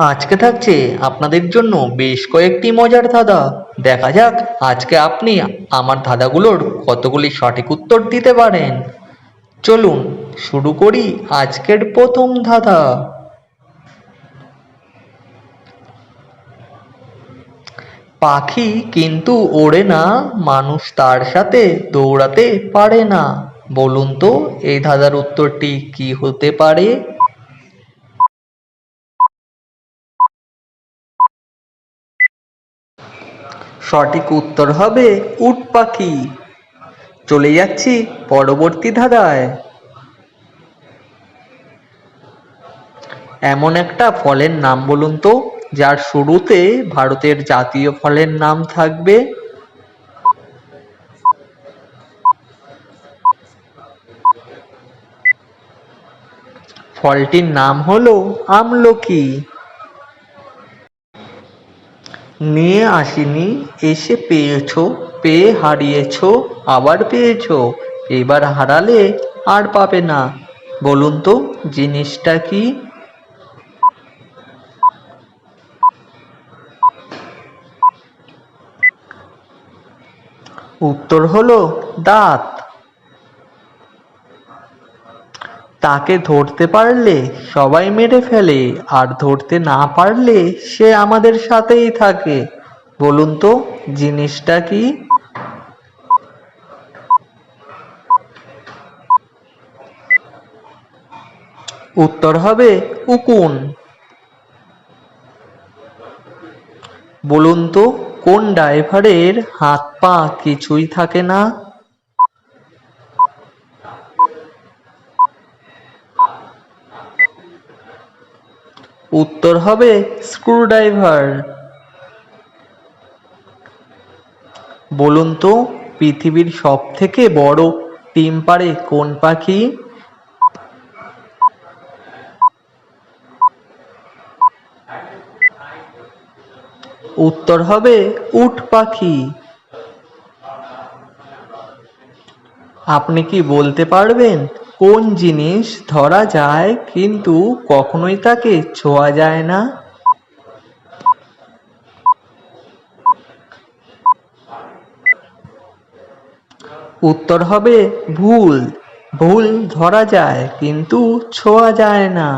আজকে থাকছে আপনাদের জন্য বেশ কয়েকটি মজার ধাঁধা। দেখা যাক আজকে আপনি আমার ধাঁধাগুলোর কতগুলি সঠিক উত্তর দিতে পারেন। চলুন শুরু করি আজকের প্রথম ধাঁধা। পাখি কিন্তু ওড়ে না, মানুষ তার সাথে দৌড়াতে পারে না। বলুন তো এই ধাঁধার উত্তরটি কি হতে পারে? সঠিক উত্তর হবে উট পাখি। চলে যাচ্ছি পরবর্তী ধাঁধায়। এমন একটা ফলের নাম বলুন তো যার শুরুতে ভারতের জাতীয় ফলের নাম থাকবে। ফলটির নাম হলো আমলকি। নিয়ে আসিনি, এসে পেয়েছো, পেয়ে হারিয়েছো, আবার পেয়েছো, এবার হারালে আর পাবে না। বলুন তো জিনিসটা কি? উত্তর হলো দাঁত। তাকে ধরতে পারলে সবাই মেরে ফেলে, আর ধরতে না পারলে সে আমাদের সাথেই থাকে। বলুন তো জিনিসটা কি? উত্তর হবে উকুন। বলুন তো কোন ড্রাইভারের হাত পা কিছুই থাকে না? উত্তর হবে স্ক্রুড্রাইভার। বলুন তো পৃথিবীর সব থেকে বড় ডিম পাড়ে কোন পাখি? উত্তর হবে উট পাখি। আপনি কি বলতে পারবেন কোন জিনিস ধরা যায় কিন্তু কখনোই তাকে ছোঁয়া যায় না? উত্তর হবে ভুল। ভুল ধরা যায় কিন্তু ছোঁয়া যায় না।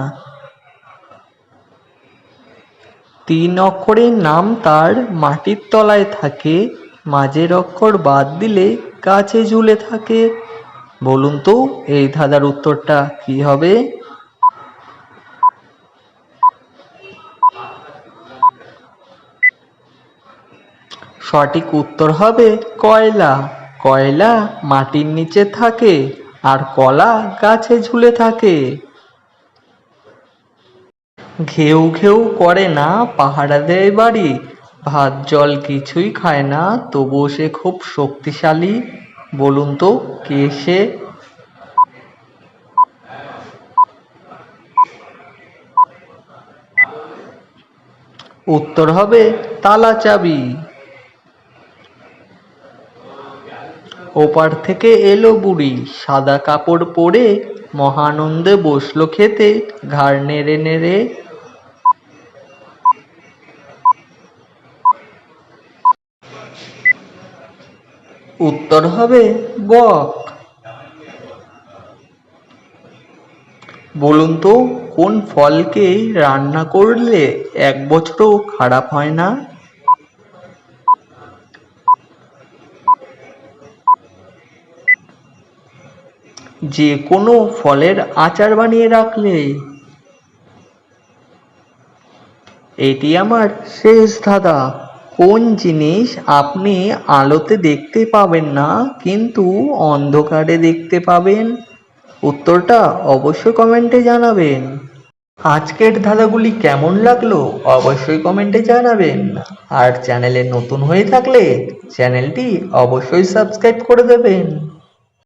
3 অক্ষরের নাম তার, মাটির তলায় থাকে, মাঝের অক্ষর বাদ দিলে গাছে ঝুলে থাকে। বলুন তো এই ধাঁধার উত্তরটা কি হবে? সঠিক উত্তর হবে কয়লা। কয়লা মাটির নিচে থাকে আর কলা গাছে ঝুলে থাকে। ঘেউ ঘেউ করে না, পাহারা দেয় বাড়ি, ভাত জল কিছুই খায় না, তবুও সে খুব শক্তিশালী। বলুন তো কে সে? উত্তর হবে তালা চাবি। ওপার থেকে এলো বুড়ি, সাদা কাপড় পরে, মহানন্দে বসলো খেতে, ঘাড় নেড়ে নেড়ে। উত্তর হবে বক। বলুন তো কোন ফলকে রান্না করলে 1 বছরও খারাপ হয় না? যে কোনো ফলের আচার বানিয়ে রাখলে। এটি আমার শেষ ধাঁধা। কোন জিনিস আপনি আলোতে দেখতে পাবেন না কিন্তু অন্ধকারে দেখতে পাবেন? উত্তরটা অবশ্যই কমেন্টে জানাবেন। আজকের ধাঁধাগুলি কেমন লাগলো অবশ্যই কমেন্টে জানাবেন। আর চ্যানেলে নতুন হয়ে থাকলে চ্যানেলটি অবশ্যই সাবস্ক্রাইব করে দেবেন।